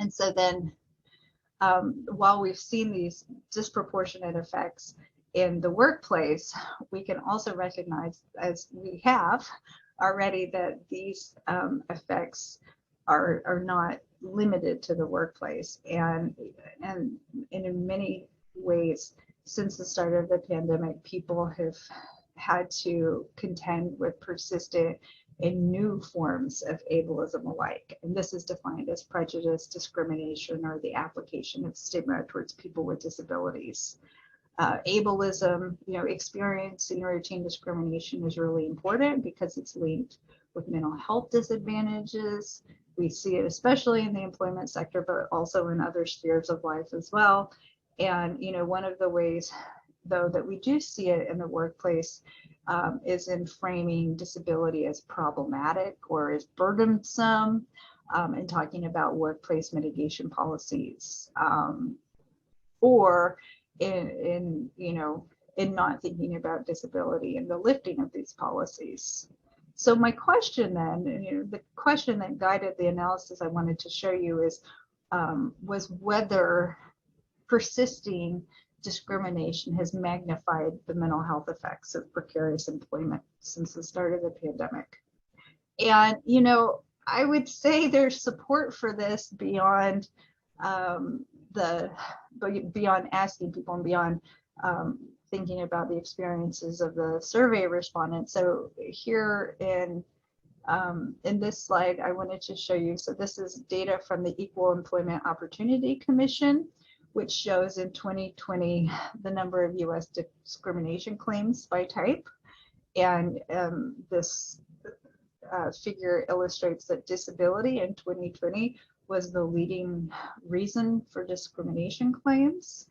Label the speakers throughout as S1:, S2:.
S1: And so then while we've seen these disproportionate effects in the workplace, we can also recognize, as we have already, that these effects are not limited to the workplace. And in many ways, since the start of the pandemic, people have had to contend with persistent and new forms of ableism alike. And this is defined as prejudice, discrimination, or the application of stigma towards people with disabilities. Ableism, experiencing routine discrimination is really important because it's linked with mental health disadvantages. We see it especially in the employment sector, but also in other spheres of life as well. And, one of the ways, though, that we do see it in the workplace is in framing disability as problematic or as burdensome, and talking about workplace mitigation policies, or in not thinking about disability and the lifting of these policies. So my question then, the question that guided the analysis I wanted to show you is, was whether persisting discrimination has magnified the mental health effects of precarious employment since the start of the pandemic. And, I would say there's support for this beyond beyond asking people and beyond thinking about the experiences of the survey respondents. So here in this slide, I wanted to show you, so this is data from the Equal Employment Opportunity Commission, which shows in 2020 the number of U.S. discrimination claims by type. And this figure illustrates that disability in 2020 was the leading reason for discrimination claims.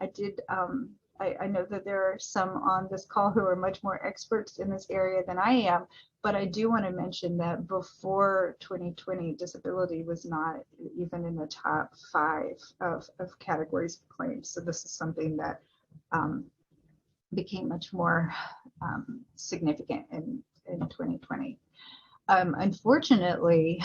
S1: I know that there are some on this call who are much more experts in this area than I am, but I do want to mention that before 2020, disability was not even in the top 5 of categories of claims. So this is something that became much more significant in 2020. Unfortunately,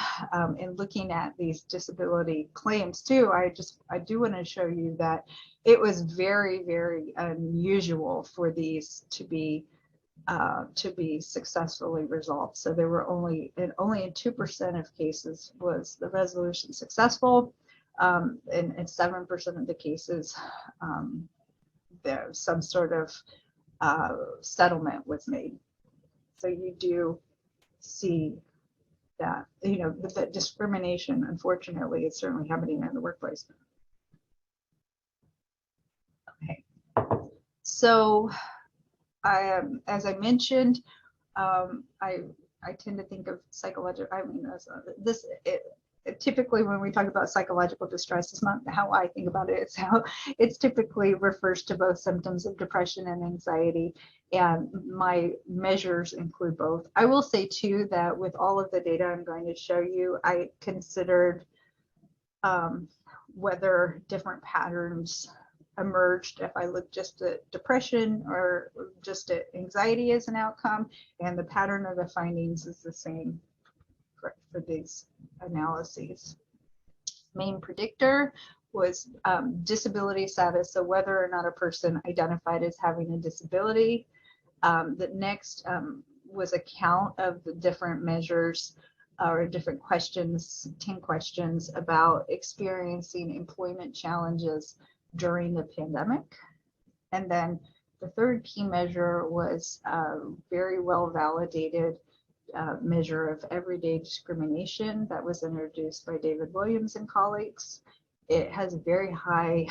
S1: in looking at these disability claims too, I do want to show you that it was very, very unusual for these to be successfully resolved. So there were only in 2% of cases was the resolution successful, and 7% of the cases there some sort of settlement was made. So you do see that, that discrimination, unfortunately, is certainly happening in the workplace. Okay, so as I mentioned, I tend to think of psychological, typically when we talk about psychological distress, it's not how I think about it, it's how it's typically refers to both symptoms of depression and anxiety, and my measures include both. I will say too that with all of the data I'm going to show you, I considered whether different patterns emerged if I look just at depression or just at anxiety as an outcome, and the pattern of the findings is the same for these analyses. Main predictor was disability status, so whether or not a person identified as having a disability. The next was a count of the different measures or different questions, 10 questions about experiencing employment challenges during the pandemic. And then the third key measure was a very well validated measure of everyday discrimination that was introduced by David Williams and colleagues. It has very high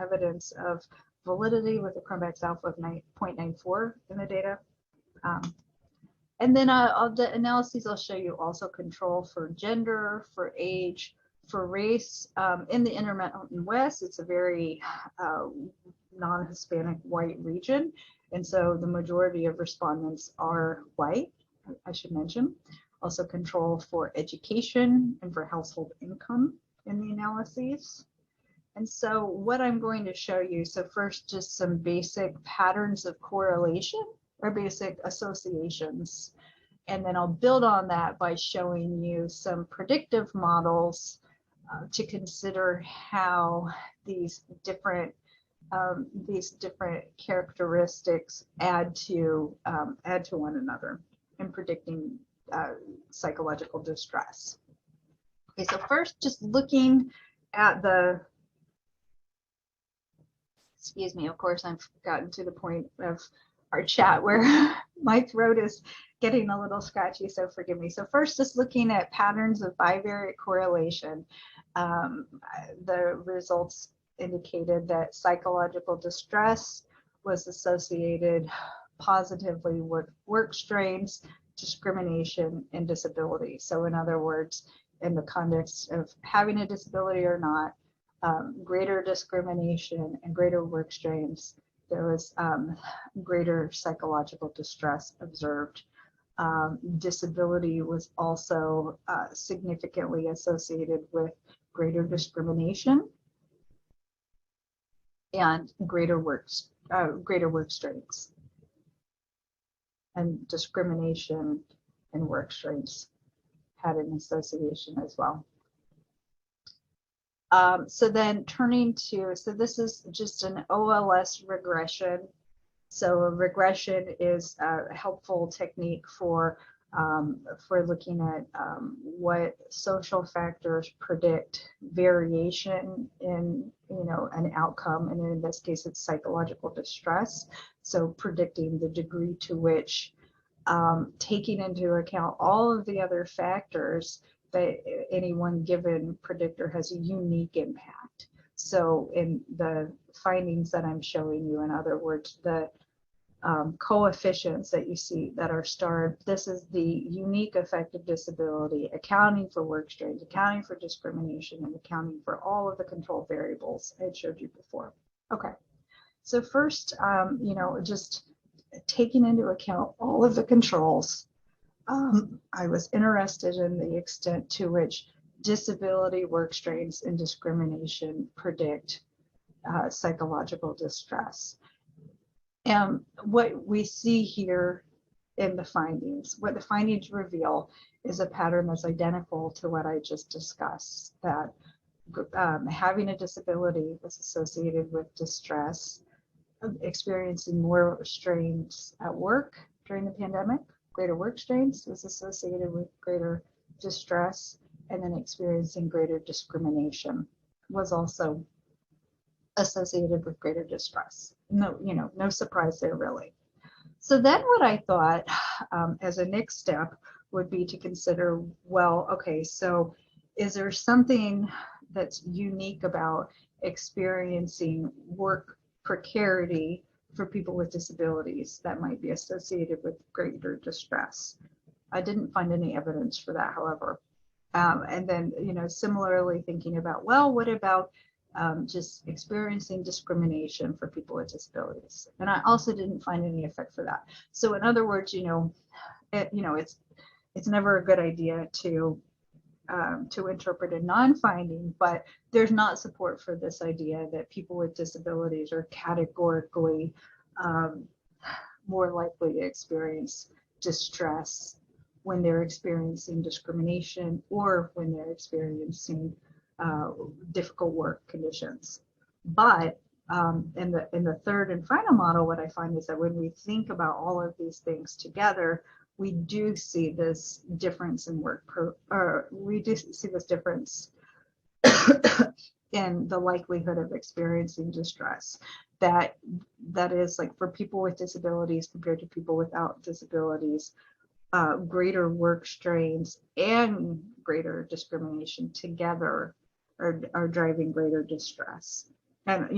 S1: evidence of validity with a Cronbach's alpha of 0.94 in the data. And then the analyses I'll show you also control for gender, for age, for race. In the Intermountain West, it's a very non-Hispanic white region. And so the majority of respondents are white, I should mention. Also control for education and for household income in the analyses. And so what I'm going to show you, so first just some basic patterns of correlation or basic associations. And then I'll build on that by showing you some predictive models to consider how these different characteristics add to one another in predicting psychological distress. Okay, so first, just looking at the, excuse me, of course, I've gotten to the point of our chat where my throat is getting a little scratchy, so forgive me. So first, just looking at patterns of bivariate correlation, the results indicated that psychological distress was associated positively with work strains, discrimination, and disability. So in other words, in the context of having a disability or not, greater discrimination and greater work strains, there was greater psychological distress observed. Disability was also significantly associated with greater discrimination and greater work strains. And discrimination and work strains had an association as well. So then turning to, so this is just an OLS regression. So a regression is a helpful technique for looking at what social factors predict variation in, an outcome, and in this case, it's psychological distress. So predicting the degree to which taking into account all of the other factors that any one given predictor has a unique impact. So in the findings that I'm showing you, in other words, the coefficients that you see that are starred, this is the unique effect of disability, accounting for work strains, accounting for discrimination, and accounting for all of the control variables I had showed you before. Okay, so first, just taking into account all of the controls, I was interested in the extent to which disability, work strains, and discrimination predict psychological distress. And what we see here in the findings, what the findings reveal is a pattern that's identical to what I just discussed, that having a disability was associated with distress, experiencing more strains at work during the pandemic, greater work strains was associated with greater distress, and then experiencing greater discrimination was also associated with greater distress. No, no surprise there really. So then what I thought as a next step would be to consider, well, okay, so is there something that's unique about experiencing work precarity for people with disabilities that might be associated with greater distress? I didn't find any evidence for that, however. And then, similarly thinking about, well, what about just experiencing discrimination for people with disabilities? And I also didn't find any effect for that. So in other words, it's never a good idea to interpret a non-finding, but there's not support for this idea that people with disabilities are categorically more likely to experience distress when they're experiencing discrimination or when they're experiencing difficult work conditions. But in the third and final model, what I find is that when we think about all of these things together, we do see this difference in we do see this difference in the likelihood of experiencing distress. That is, like, for people with disabilities compared to people without disabilities, greater work strains and greater discrimination together are driving greater distress. And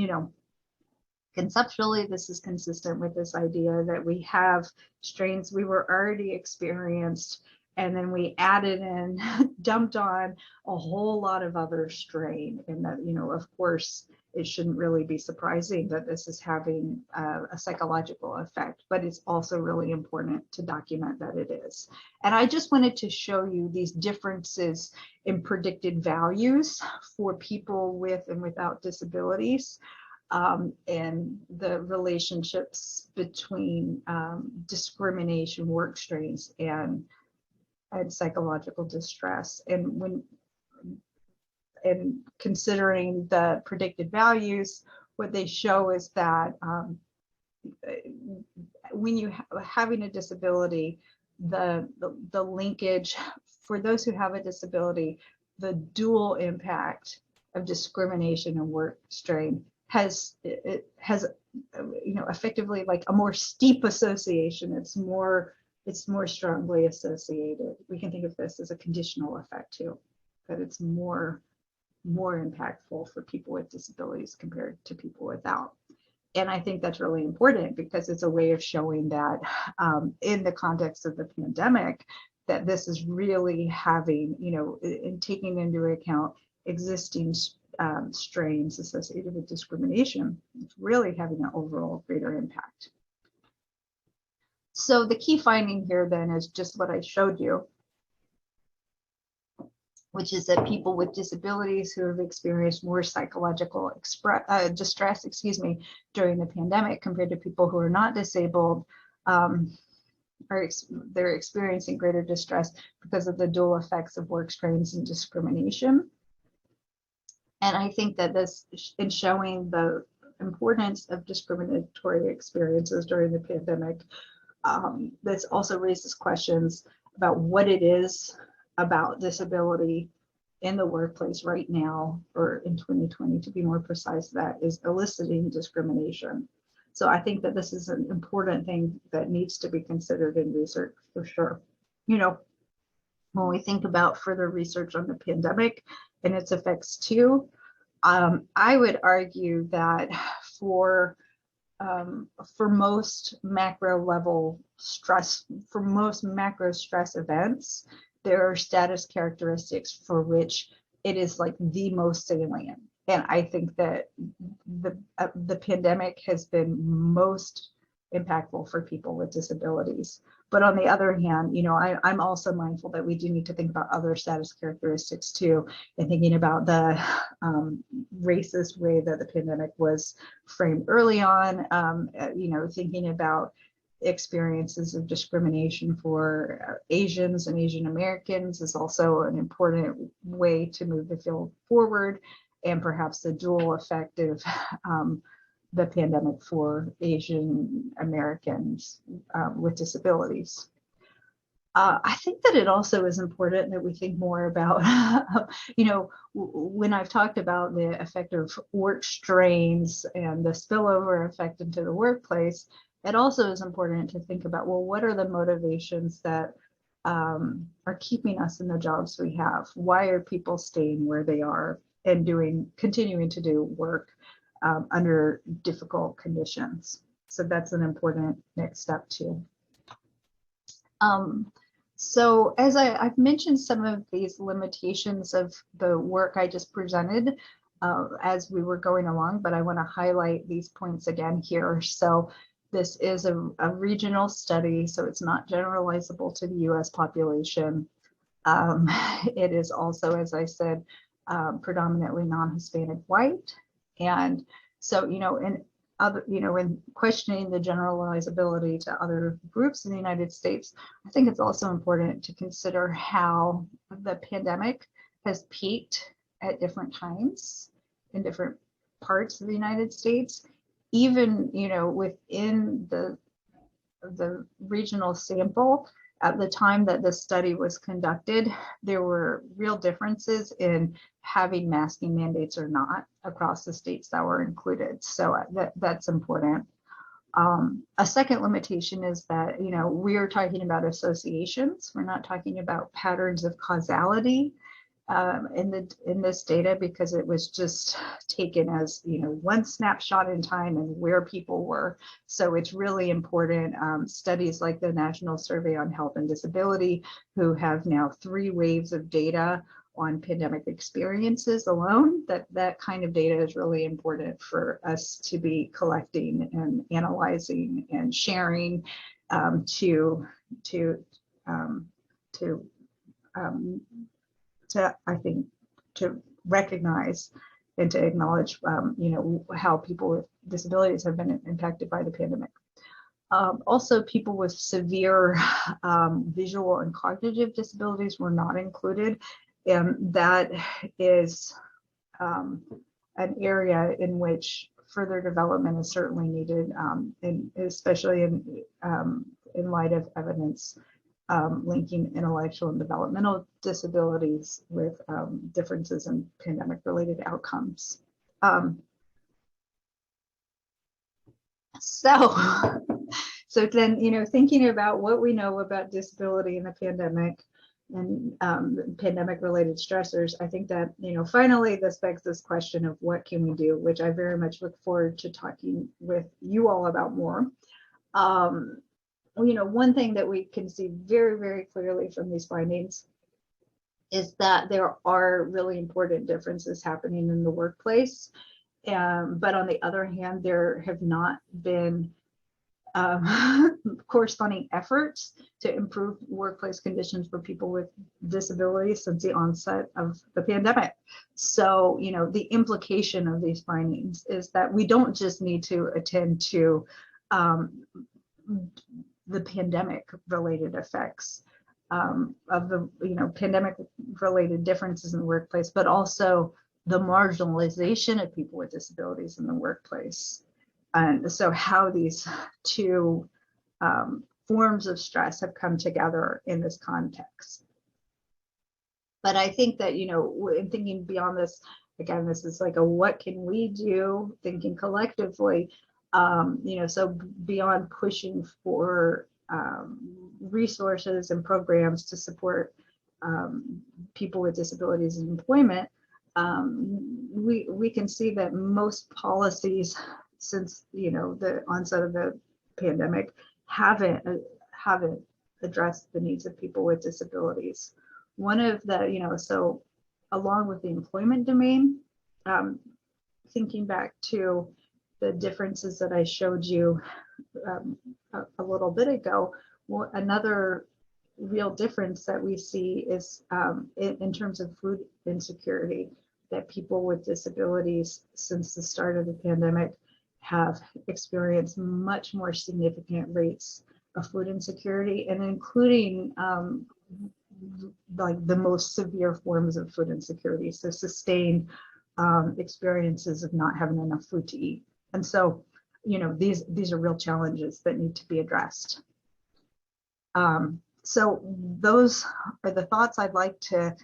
S1: conceptually, this is consistent with this idea that we have strains we were already experienced, and then we added in, dumped on a whole lot of other strain. And that, of course, it shouldn't really be surprising that this is having a psychological effect, but it's also really important to document that it is. And I just wanted to show you these differences in predicted values for people with and without disabilities, and the relationships between discrimination, work strains, and and psychological distress. And considering the predicted values, what they show is that when you having a disability, the linkage for those who have a disability, the dual impact of discrimination and work strain has effectively like a more steep association. It's more strongly associated. We can think of this as a conditional effect too, that it's more impactful for people with disabilities compared to people without. And I think that's really important because it's a way of showing that in the context of the pandemic, that this is really having, in taking into account existing strains associated with discrimination, it's really having an overall greater impact. So the key finding here then is just what I showed you, which is that people with disabilities who have experienced more psychological distress, during the pandemic compared to people who are not disabled, they're experiencing greater distress because of the dual effects of work strains and discrimination. And I think that this, in showing the importance of discriminatory experiences during the pandemic, this also raises questions about what it is about disability in the workplace right now, or in 2020 to be more precise, that is eliciting discrimination. So I think that this is an important thing that needs to be considered in research for sure. When we think about further research on the pandemic and its effects too, I would argue that for most macro level stress, for most macro stress events, there are status characteristics for which it is like the most salient. And I think that the pandemic has been most impactful for people with disabilities. But on the other hand, I'm also mindful that we do need to think about other status characteristics too, and thinking about the racist way that the pandemic was framed early on, thinking about experiences of discrimination for Asians and Asian Americans is also an important way to move the field forward, and perhaps the dual effect of the pandemic for Asian Americans with disabilities. I think that it also is important that we think more about, when I've talked about the effect of work strains and the spillover effect into the workplace, it also is important to think about, well, what are the motivations that are keeping us in the jobs we have? Why are people staying where they are and continuing to do work under difficult conditions? So that's an important next step too. So as I've mentioned some of these limitations of the work I just presented as we were going along, but I want to highlight these points again here. So this is a regional study, so it's not generalizable to the US population. It is also, as I said, predominantly non-Hispanic white. And so, in questioning the generalizability to other groups in the United States, I think it's also important to consider how the pandemic has peaked at different times in different parts of the United States. Even, within the regional sample, at the time that this study was conducted, there were real differences in having masking mandates or not across the states that were included. So that's important. A second limitation is that, we are talking about associations. We're not talking about patterns of causality in this data, because it was just taken as one snapshot in time and where people were. So it's really important. Studies like the National Survey on Health and Disability, who have now 3 waves of data on pandemic experiences alone, that kind of data is really important for us to be collecting and analyzing and sharing to I think to recognize and to acknowledge how people with disabilities have been impacted by the pandemic. Also, people with severe visual and cognitive disabilities were not included, and that is an area in which further development is certainly needed, and especially in light of evidence linking intellectual and developmental disabilities with differences in pandemic-related outcomes. So then, thinking about what we know about disability in the pandemic and pandemic-related stressors, I think that, finally this begs this question of what can we do, which I very much look forward to talking with you all about more. One thing that we can see very, very clearly from these findings is that there are really important differences happening in the workplace. But on the other hand, there have not been corresponding efforts to improve workplace conditions for people with disabilities since the onset of the pandemic. So, the implication of these findings is that we don't just need to attend to the pandemic-related effects of the, pandemic-related differences in the workplace, but also the marginalization of people with disabilities in the workplace. And so how these two forms of stress have come together in this context. But I think that, in thinking beyond this, again, this is like a what can we do, thinking collectively, so beyond pushing for resources and programs to support people with disabilities in employment, we can see that most policies since the onset of the pandemic haven't addressed the needs of people with disabilities. One of the, so along with the employment domain, thinking back to the differences that I showed you a little bit ago, another real difference that we see is in terms of food insecurity, that people with disabilities since the start of the pandemic have experienced much more significant rates of food insecurity, and including like the most severe forms of food insecurity, so sustained experiences of not having enough food to eat. And so, these are real challenges that need to be addressed. So those are the thoughts I'd like to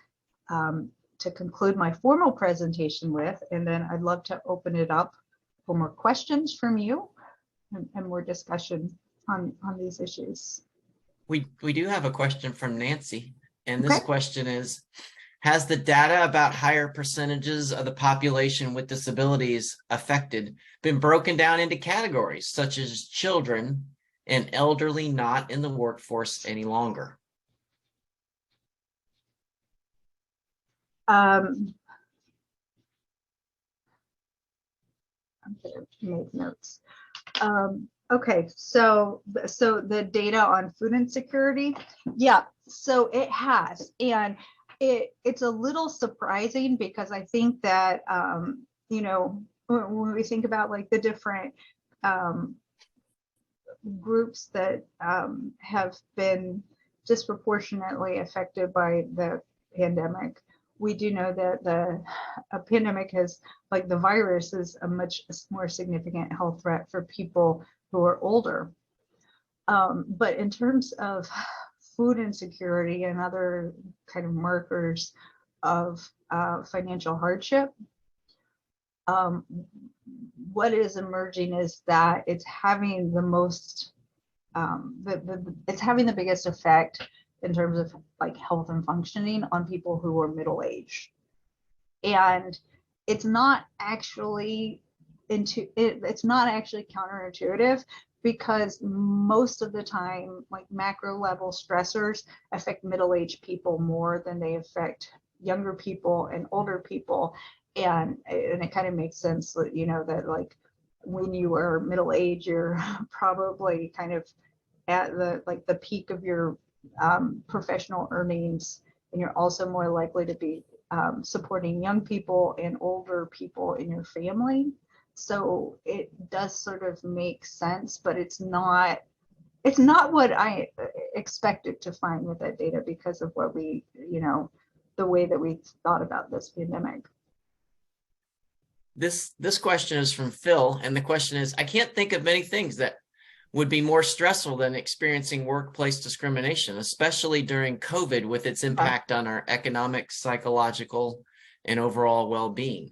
S1: conclude my formal presentation with, and then I'd love to open it up for more questions from you and more discussion on these issues.
S2: We do have a question from Nancy, and this question is, has the data about higher percentages of the population with disabilities affected been broken down into categories such as children and elderly not in the workforce any longer?
S1: I'm going to make notes. Okay, so the data on food insecurity, yeah, so it has, and it's a little surprising because I think that when we think about like the different groups that have been disproportionately affected by the pandemic, we do know that the pandemic has, like the virus, is a much more significant health threat for people who are older. But in terms of food insecurity and other kind of markers of financial hardship, what is emerging is that it's having the most, it's having the biggest effect in terms of like health and functioning on people who are middle-aged. And it's not actually it's not actually counterintuitive, because most of the time, like macro level stressors affect middle-aged people more than they affect younger people and older people. And it kind of makes sense that, that like when you are middle-aged, you're probably kind of at the peak of your professional earnings, and you're also more likely to be supporting young people and older people in your family. So it does sort of make sense, but it's not it's not what I expected to find with that data because of what we, the way that we thought about this pandemic.
S2: This question is from Phil, and the question is, I can't think of many things that would be more stressful than experiencing workplace discrimination, especially during COVID with its impact on our economic, psychological, and overall well-being.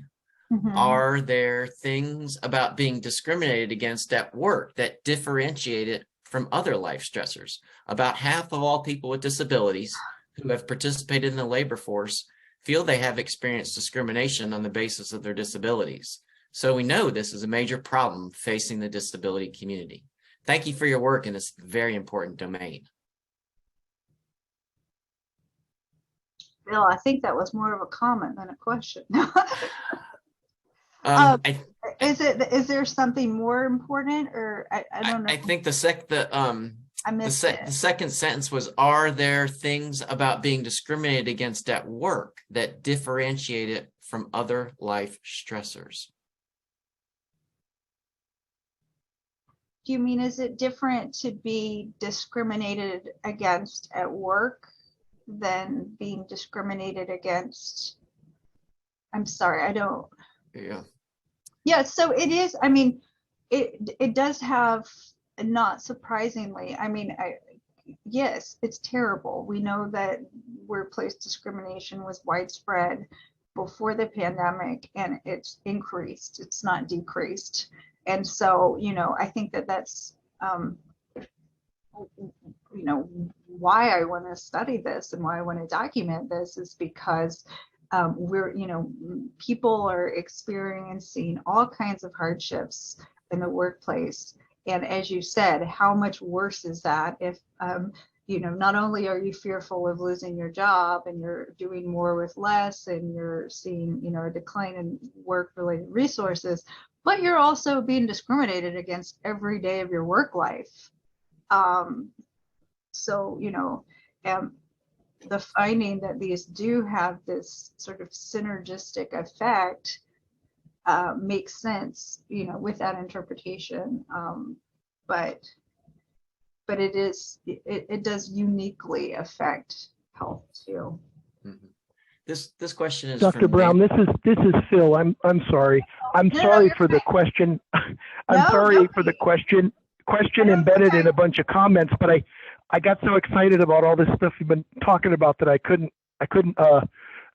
S1: Mm-hmm.
S2: Are there things about being discriminated against at work that differentiate it from other life stressors? About half of all people with disabilities who have participated in the labor force feel they have experienced discrimination on the basis of their disabilities. So we know this is a major problem facing the disability community. Thank you for your work in this very important domain.
S1: Bill, I think that was more of a comment than a question. Is there something more important, or I don't know?
S2: I think the second sentence was, are there things about being discriminated against at work that differentiate it from other life stressors?
S1: Do you mean, is it different to be discriminated against at work than being discriminated against? I'm sorry, I don't.
S2: Yeah.
S1: Yeah, so it is, I mean, it does have, not surprisingly, I mean, yes, it's terrible. We know that workplace discrimination was widespread before the pandemic, and it's increased, it's not decreased. And so, I think that that's, why I want to study this and why I want to document this is because people are experiencing all kinds of hardships in the workplace. And as you said, how much worse is that if, not only are you fearful of losing your job and you're doing more with less and you're seeing, a decline in work-related resources, but you're also being discriminated against every day of your work life. The finding that these do have this sort of synergistic effect makes sense, with that interpretation. But it does uniquely affect health too.
S2: Mm-hmm. This question is
S3: Dr. Brown. This is Phil. I'm sorry. I'm sorry for the question. I'm sorry for the question embedded in a bunch of comments, but I got so excited about all this stuff you've been talking about that I couldn't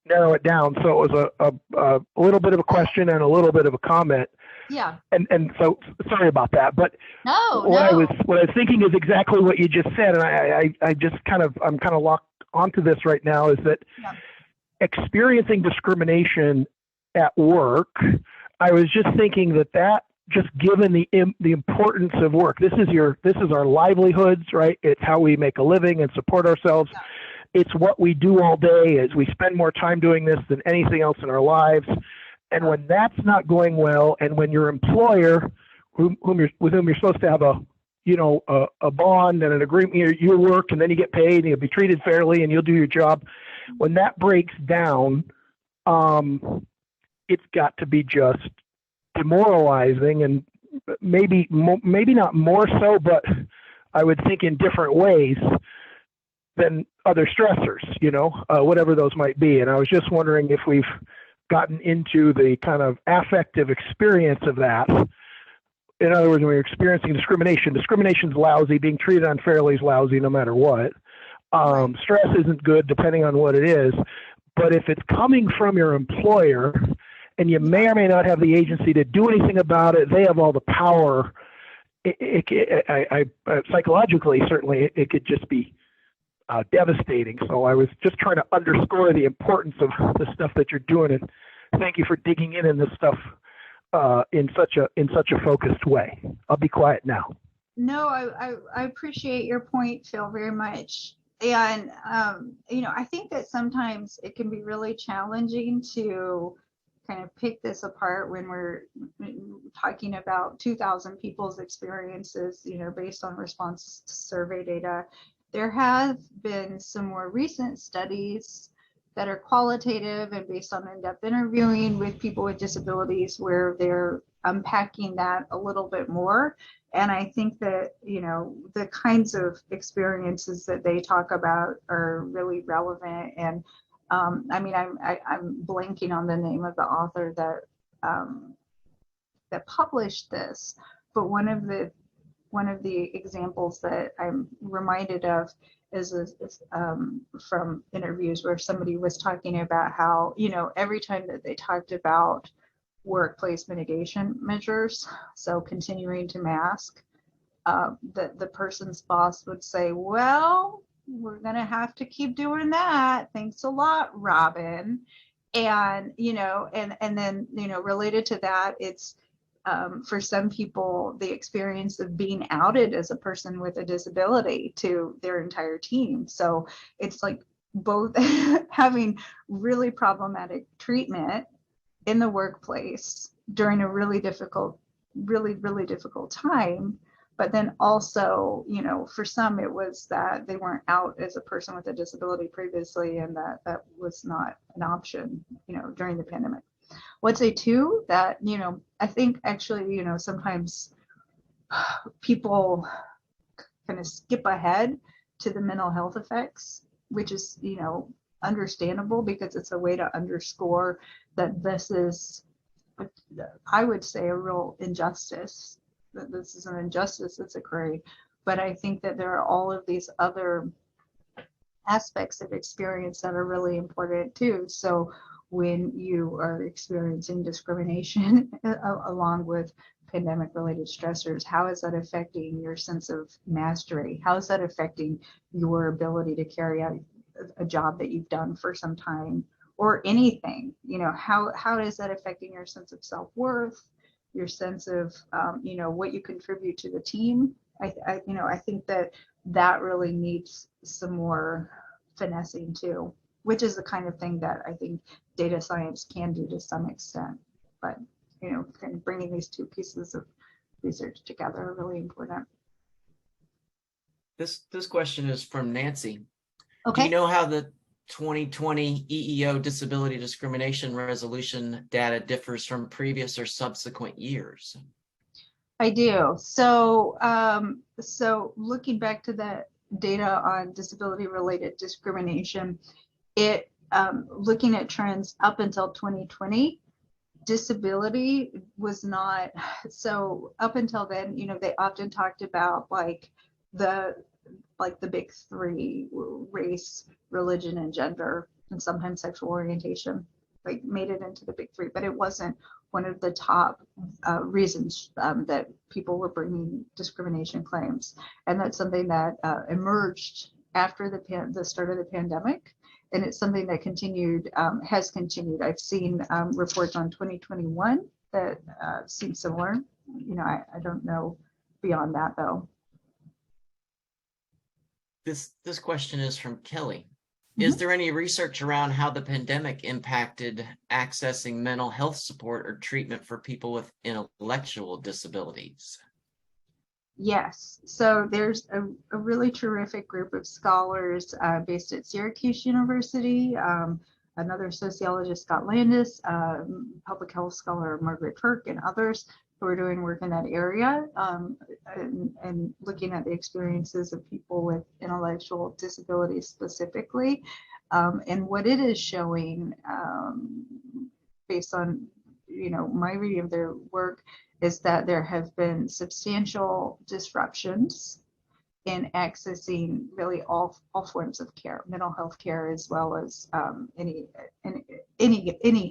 S3: narrow it down. So it was a little bit of a question and a little bit of a comment.
S1: Yeah.
S3: And so sorry about that. But what I was thinking is exactly what you just said, and I'm kind of locked onto this right now, is that experiencing discrimination at work, I was just thinking that just given the importance of work, this is our livelihoods, right? It's how we make a living and support ourselves. Yeah. It's what we do all day. Is we spend more time doing this than anything else in our lives. And when that's not going well, and when your employer, with whom you're supposed to have a bond and an agreement, you work and then you get paid and you'll be treated fairly and you'll do your job. When that breaks down, it's got to be just demoralizing, and maybe not more so, but I would think in different ways than other stressors, whatever those might be. And I was just wondering if we've gotten into the kind of affective experience of that. In other words, when you're experiencing discrimination's lousy, being treated unfairly is lousy no matter what. Stress isn't good depending on what it is, but if it's coming from your employer and you may or may not have the agency to do anything about it, they have all the power. Psychologically, certainly, it could just be devastating. So I was just trying to underscore the importance of the stuff that you're doing, and thank you for digging in this stuff in such a focused way. I'll be quiet now.
S1: No, I appreciate your point, Phil, very much. And I think that sometimes it can be really challenging to kind of pick this apart when we're talking about 2,000 people's experiences, based on response to survey data. There have been some more recent studies that are qualitative and based on in-depth interviewing with people with disabilities, where they're unpacking that a little bit more. And I think that, you know, the kinds of experiences that they talk about are really relevant. And I mean, I'm blanking on the name of the author that published this, but one of the examples that I'm reminded of is from interviews where somebody was talking about how, you know, every time that they talked about workplace mitigation measures, so continuing to mask, that the person's boss would say, well, we're going to have to keep doing that. Thanks a lot, Robin. And, you know, and then, you know, related to that, it's for some people, the experience of being outed as a person with a disability to their entire team. So it's like both having really problematic treatment in the workplace during a really difficult time. But then also, you know, for some, it was that they weren't out as a person with a disability previously, and that was not an option, you know, during the pandemic. Would say too that, you know, I think actually, you know, sometimes people kind of skip ahead to the mental health effects, which is, you know, understandable, because it's a way to underscore that this is, I would say, a real injustice, that this is an injustice that's occurring. But I think that there are all of these other aspects of experience that are really important too. So when you are experiencing discrimination along with pandemic related stressors, how is that affecting your sense of mastery? How is that affecting your ability to carry out a job that you've done for some time, or anything? You know, how is that affecting your sense of self-worth, your sense of you know, what you contribute to the team? You know, I think that really needs some more finessing too, which is the kind of thing that I think data science can do to some extent. But, you know, kind of bringing these two pieces of research together are really important.
S2: This question is from Nancy.
S1: Okay.
S2: Do you know how the 2020 EEO disability discrimination resolution data differs from previous or subsequent years?
S1: I do. So, so looking back to the data on disability related discrimination, it looking at trends up until 2020, disability was not, so up until then, you know, they often talked about like the big three: race, religion, and gender, and sometimes sexual orientation, like made it into the big three, but it wasn't one of the top reasons that people were bringing discrimination claims. And that's something that emerged after the start of the pandemic. And it's something that continued, has continued. I've seen reports on 2021 that seem similar. You know, I don't know beyond that though.
S2: This question is from Kelly. Is there any research around how the pandemic impacted accessing mental health support or treatment for people with intellectual disabilities?
S1: Yes, so there's a really terrific group of scholars based at Syracuse University, another sociologist, Scott Landis, public health scholar, Margaret Turk, and others who are doing work in that area and looking at the experiences of people with intellectual disabilities specifically. And what it is showing, based on, you know, my reading of their work, is that there have been substantial disruptions in accessing really all forms of care, mental health care, as well as any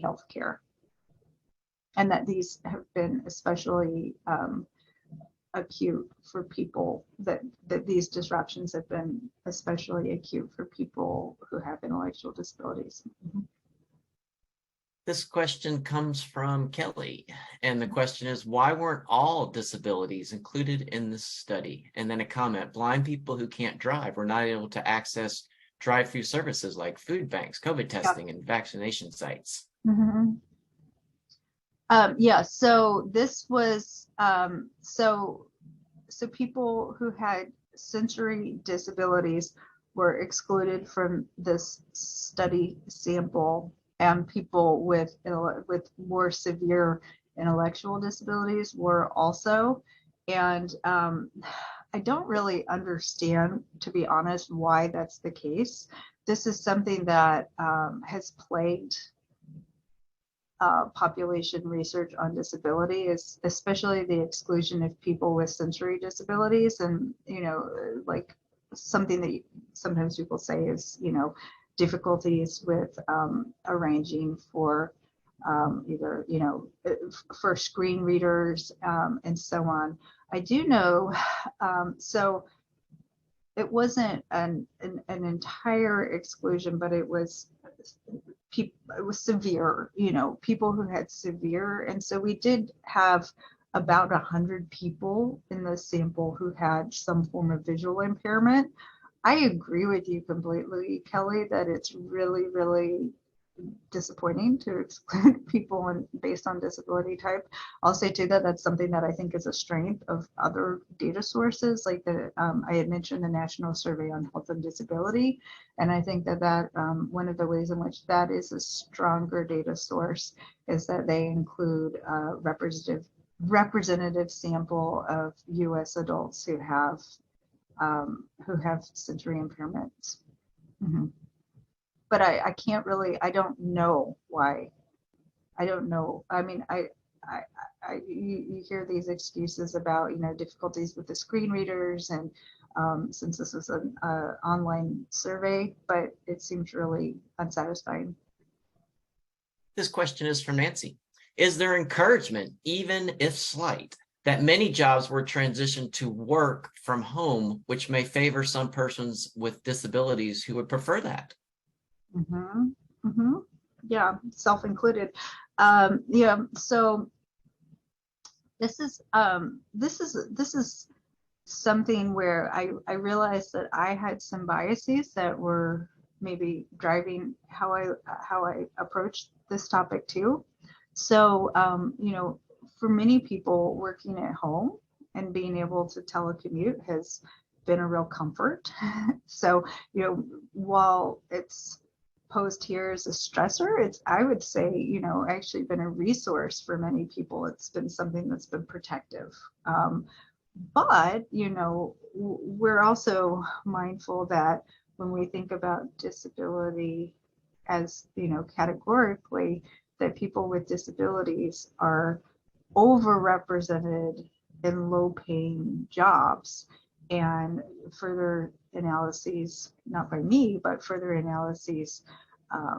S1: health care. And that these have been especially acute for people, that these disruptions have been especially acute for people who have intellectual disabilities.
S2: This question comes from Kelly, and the question is, why weren't all disabilities included in this study? And then a comment: blind people who can't drive were not able to access drive-through services like food banks, COVID testing, and vaccination sites.
S1: Yeah, so this was, so people who had sensory disabilities were excluded from this study sample, and people with more severe intellectual disabilities were also. And I don't really understand, to be honest, why that's the case. This is something that has plagued population research on disability, is especially the exclusion of people with sensory disabilities. And, you know, like something that sometimes people say is, you know, difficulties with arranging for either, you know, for screen readers and so on. I do know, so it wasn't an entire exclusion, but it was severe, you know, people who had severe. And so we did have about 100 people in the sample who had some form of visual impairment. I agree with you completely, Kelly, that it's really, really disappointing to exclude people based on disability type. I'll say too that that's something that I think is a strength of other data sources, like I had mentioned the National Survey on Health and Disability, and I think that one of the ways in which that is a stronger data source is that they include a representative sample of U.S. adults who have sensory impairments. Mm-hmm. But I can't really, I don't know why. I don't know. I mean, you hear these excuses about, you know, difficulties with the screen readers, and since this is an online survey, but it seems really unsatisfying.
S2: This question is from Nancy. Is there encouragement, even if slight, that many jobs were transitioned to work from home, which may favor some persons with disabilities who would prefer that?
S1: Mm-hmm. Mm-hmm. Yeah, self-included. Yeah. So this is something where I realized that I had some biases that were maybe driving how I approached this topic too. So you know, for many people, working at home and being able to telecommute has been a real comfort. So, you know, while it's posed here as a stressor, it's, I would say, you know, actually been a resource for many people. It's been something that's been protective. But, you know, we're also mindful that when we think about disability as, you know, categorically, that people with disabilities are overrepresented in low-paying jobs. And further analyses, not by me, but further analyses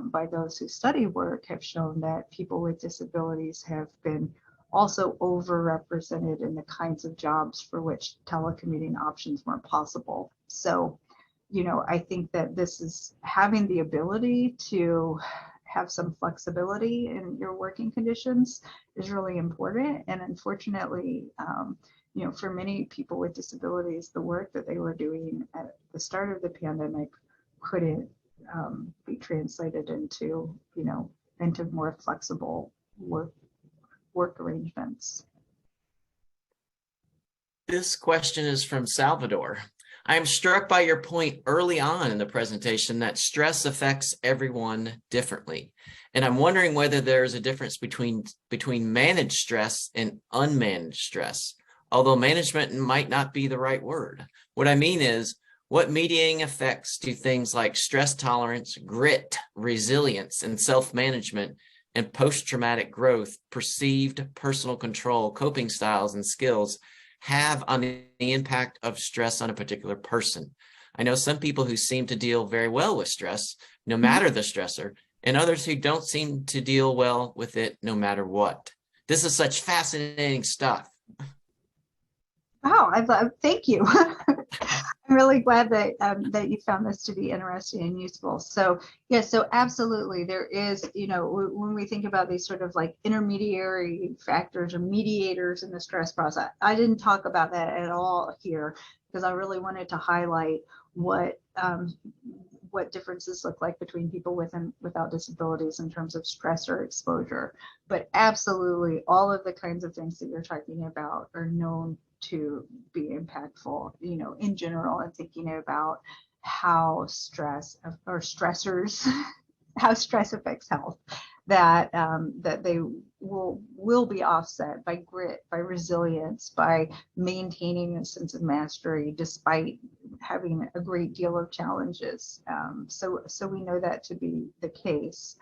S1: by those who study work have shown that people with disabilities have been also overrepresented in the kinds of jobs for which telecommuting options weren't possible. So, you know, I think that this is having the ability to have some flexibility in your working conditions is really important. And unfortunately, you know, for many people with disabilities, the work that they were doing at the start of the pandemic couldn't be translated into, you know, into more flexible work arrangements.
S2: This question is from Salvador. I am struck by your point early on in the presentation that stress affects everyone differently. And I'm wondering whether there's a difference between managed stress and unmanaged stress, although management might not be the right word. What I mean is, what mediating effects do things like stress tolerance, grit, resilience, and self-management and post-traumatic growth, perceived personal control, coping styles, and skills have on the impact of stress on a particular person? I know some people who seem to deal very well with stress, no matter the stressor, and others who don't seem to deal well with it no matter what. This is such fascinating stuff.
S1: Wow, thank you. I'm really glad that that you found this to be interesting and useful. So yeah, so absolutely, there is, you know, when we think about these sort of like intermediary factors or mediators in the stress process, I didn't talk about that at all here because I really wanted to highlight what differences look like between people with and without disabilities in terms of stressor exposure. But absolutely, all of the kinds of things that you're talking about are known to be impactful, you know, in general, and thinking about how stress or stressors, how stress affects health, that that they will be offset by grit, by resilience, by maintaining a sense of mastery despite having a great deal of challenges. So we know that to be the case.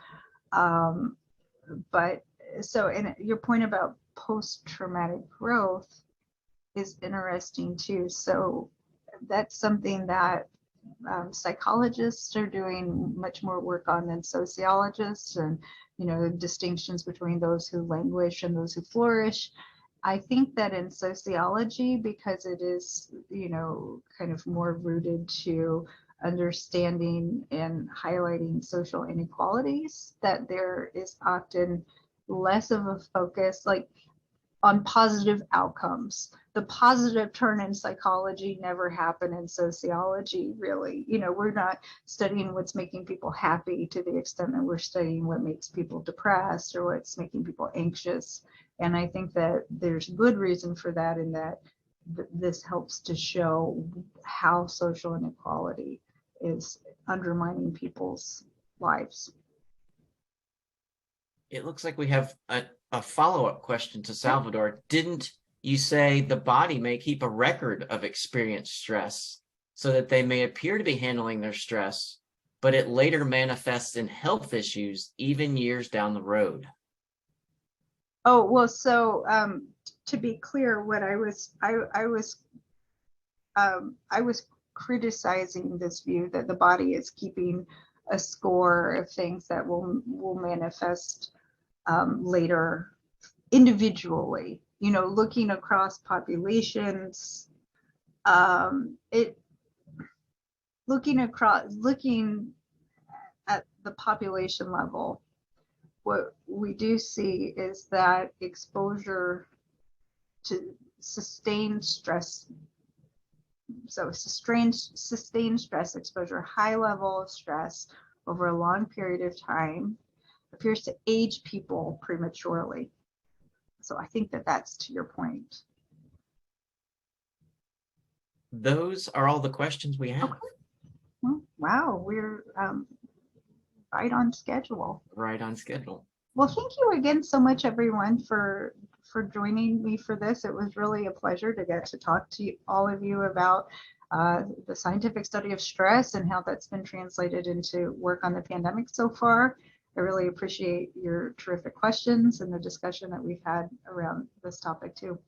S1: But so, and your point about post-traumatic growth is interesting too. So that's something that psychologists are doing much more work on than sociologists, and distinctions between those who languish and those who flourish. I think that in sociology, because it is kind of more rooted to understanding and highlighting social inequalities, that there is often less of a focus on positive outcomes. The positive turn in psychology never happened in sociology, really. We're not studying what's making people happy to the extent that we're studying what makes people depressed or what's making people anxious. And I think that there's good reason for that, in that this helps to show how social inequality is undermining people's lives.
S2: It looks like we have a follow-up question to Salvador. Didn't you say the body may keep a record of experienced stress so that they may appear to be handling their stress, but it later manifests in health issues even years down the road?
S1: Oh, well, so to be clear, what I was criticizing this view that the body is keeping a score of things that will manifest later individually, looking across populations, looking at the population level. What we do see is that exposure to sustained stress, so sustained stress exposure, high level of stress over a long period of time, appears to age people prematurely. So I think that that's to your point.
S2: Those are all the questions we have.
S1: Okay. Well, wow, we're right on schedule.
S2: Right on schedule.
S1: Well, thank you again so much, everyone, for joining me for this. It was really a pleasure to get to talk to all of you about the scientific study of stress and how that's been translated into work on the pandemic so far. I really appreciate your terrific questions and the discussion that we've had around this topic too.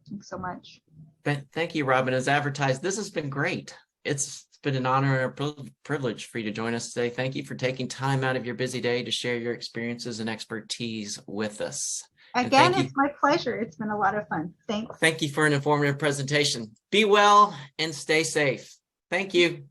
S1: Thanks so much.
S2: Thank you, Robin. As advertised, this has been great. It's been an honor and a privilege for you to join us today. Thank you for taking time out of your busy day to share your experiences and expertise with us.
S1: Again, it's my pleasure. It's been a lot of fun. Thanks.
S2: Thank you for an informative presentation. Be well and stay safe. Thank you.